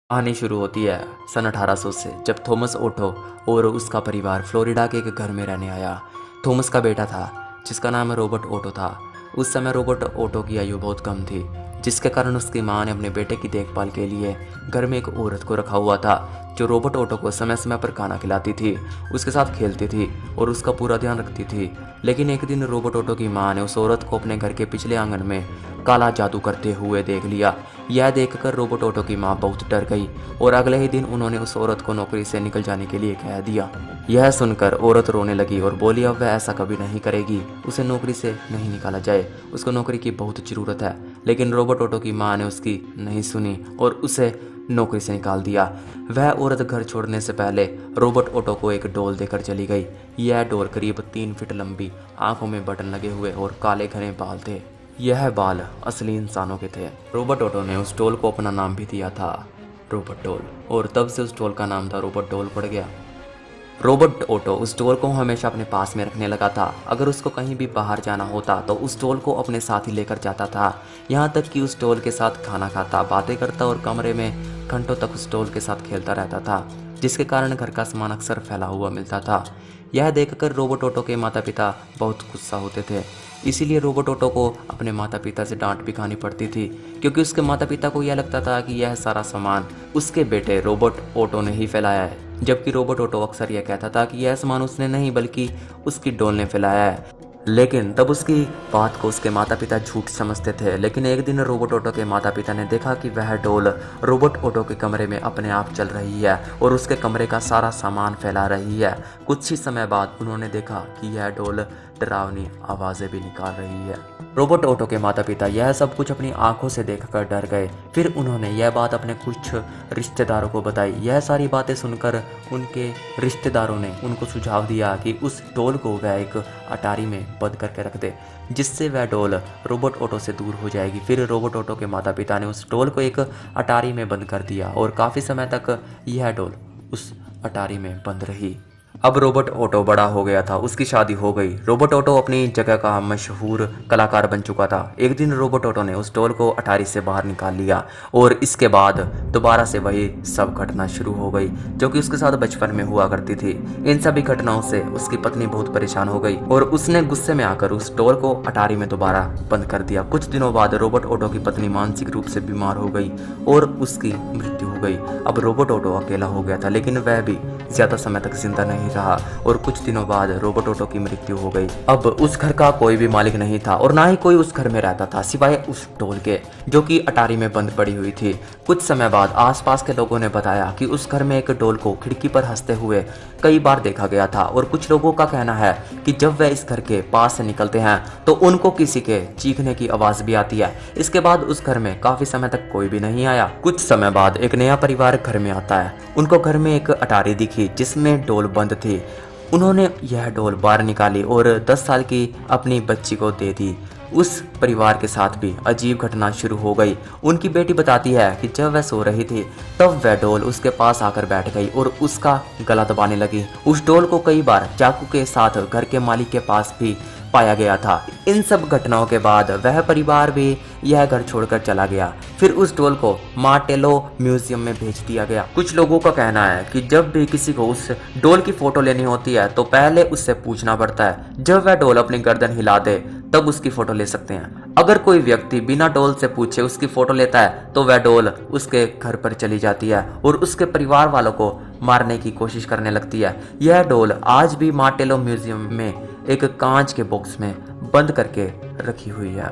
कहानी शुरू होती है सन 1800 से, जब थॉमस ओटो और उसका परिवार फ्लोरिडा के एक घर में रहने आया। थॉमस का बेटा था जिसका नाम रॉबर्ट ओटो था। उस समय रॉबर्ट ओटो की आयु बहुत कम थी, जिसके कारण उसकी मां ने अपने बेटे की देखभाल के लिए घर में एक औरत को रखा हुआ था जो रॉबर्ट ओटो को समय समय पर खाना खिलाती थी, उसके साथ खेलती थी और उसका पूरा ध्यान रखती थी। लेकिन एक दिन रॉबर्ट ओटो की मां ने उस औरत को अपने घर के पिछले आंगन में काला जादू करते हुए देख लिया। यह देखकर रॉबर्ट ओटो की मां बहुत डर गई और अगले ही दिन उन्होंने उस औरत को नौकरी से निकल जाने के लिए कह दिया। यह सुनकर औरत रोने लगी और बोली अब वह ऐसा कभी नहीं करेगी, उसे नौकरी से नहीं निकाला जाए, उसको नौकरी की बहुत ज़रूरत है। लेकिन रॉबर्ट ओटो की मां ने उसकी नहीं सुनी और उसे नौकरी से निकाल दिया। वह औरत घर छोड़ने से पहले रॉबर्ट ओटो को एक डॉल देकर चली गई। यह डॉल करीब 3 फीट लंबी, आंखों में बटन लगे हुए और काले घने बाल थे। यह बाल असली इंसानों के थे। रॉबर्ट ओटो ने उस डॉल को अपना नाम भी दिया था, रॉबर्ट डॉल, और तब से उस डॉल का नाम था रॉबर्ट डॉल पड़ गया। रॉबर्ट ओटो उस डॉल को हमेशा अपने पास में रखने लगा था। अगर उसको कहीं भी बाहर जाना होता तो उस डॉल को अपने साथ ही लेकर जाता था। यहाँ तक कि उस डॉल के साथ खाना खाता, बातें करता और कमरे में घंटों तक उस डॉल के साथ खेलता रहता था, जिसके कारण घर का सामान अक्सर फैला हुआ मिलता था। यह देखकर रॉबर्ट ओटो के माता पिता बहुत गुस्सा होते थे। इसीलिए रॉबर्ट ओटो को अपने माता पिता से डांट भी खानी पड़ती थी, क्योंकि उसके माता पिता को यह लगता था कि यह सारा सामान उसके बेटे रॉबर्ट ओटो ने ही फैलाया है, जबकि रॉबर्ट ओटो अक्सर यह कहता था कि यह सामान उसने नहीं बल्कि उसकी डॉल ने फैलाया है। लेकिन तब उसकी बात को उसके माता पिता झूठ समझते थे। लेकिन एक दिन रॉबर्ट ओटो के माता पिता ने देखा कि वह डॉल रॉबर्ट ओटो के कमरे में अपने आप चल रही है और उसके कमरे का सारा सामान फैला रही है। कुछ ही समय बाद उन्होंने देखा कि यह डॉल डरावनी आवाज़ें भी निकाल रही है। रॉबर्ट ओटो के माता पिता यह सब कुछ अपनी आंखों से देखकर डर गए। फिर उन्होंने यह बात अपने कुछ रिश्तेदारों को बताई। यह सारी बातें सुनकर उनके रिश्तेदारों ने उनको सुझाव दिया कि उस डॉल को वह एक अटारी में बंद करके रख दे, जिससे वह डॉल रॉबर्ट ओटो से दूर हो जाएगी। फिर रॉबर्ट ओटो के माता पिता ने उस डॉल को एक अटारी में बंद कर दिया और काफ़ी समय तक यह डॉल उस अटारी में बंद रही। अब रॉबर्ट ओटो बड़ा हो गया था, उसकी शादी हो गई। रॉबर्ट ओटो अपनी जगह का मशहूर कलाकार बन चुका था। एक दिन रॉबर्ट ओटो ने उस डॉल को अटारी से बाहर निकाल लिया और इसके बाद दोबारा से वही सब घटना शुरू हो गई जो कि उसके साथ बचपन में हुआ करती थी। इन सभी घटनाओं से उसकी पत्नी बहुत परेशान हो गई और उसने गुस्से में आकर उस डॉल को अटारी में दोबारा बंद कर दिया। कुछ दिनों बाद रॉबर्ट ओटो की पत्नी मानसिक रूप से बीमार हो गई और उसकी मृत्यु हो गई। अब रॉबर्ट ओटो अकेला हो गया था, लेकिन वह भी ज्यादा समय तक जिंदा नहीं रहा और कुछ दिनों बाद रॉबर्ट ओटो की मृत्यु हो गई। अब उस घर का कोई भी मालिक नहीं था और ना ही कोई उस घर में रहता था सिवाय उस डॉल के, जो कि अटारी में बंद पड़ी हुई थी। कुछ समय बाद आसपास के लोगों ने बताया कि उस घर में एक डॉल को खिड़की पर हंसते हुए कई बार देखा गया था और कुछ लोगों का कहना है कि जब वह इस घर के पास से निकलते हैं तो उनको किसी के चीखने की आवाज भी आती है। इसके बाद उस घर में काफी समय तक कोई भी नहीं आया। कुछ समय बाद एक नया परिवार घर में आता है। उनको घर में एक अटारी दिखी जिसमें डॉल बंद थी। उन्होंने यह डॉल बाहर निकाली और 10 साल की अपनी बच्ची को दे दी। उस परिवार के साथ भी अजीब घटना शुरू हो गई। उनकी बेटी बताती है कि जब वह सो रही थी तब वह डॉल उसके पास आकर बैठ गई और उसका गला दबाने लगी। उस डॉल को कई बार चाकू के साथ घर के मालिक के पास भी पाया गया था। इन सब घटनाओं के बाद वह परिवार भी यह घर छोड़कर चला गया। फिर उस डॉल को मार्टेलो म्यूजियम में भेज दिया गया। कुछ लोगों का कहना है कि जब भी किसी को उस डॉल की फोटो लेनी होती है तो पहले उससे पूछना पड़ता है। जब वह डॉल अपनी गर्दन हिला दे तब उसकी फोटो ले सकते हैं। अगर कोई व्यक्ति बिना डॉल से पूछे उसकी फोटो लेता है तो वह डॉल उसके घर पर चली जाती है और उसके परिवार वालों को मारने की कोशिश करने लगती है। यह डॉल आज भी मार्टेलो म्यूजियम में एक कांच के बॉक्स में बंद करके रखी हुई है।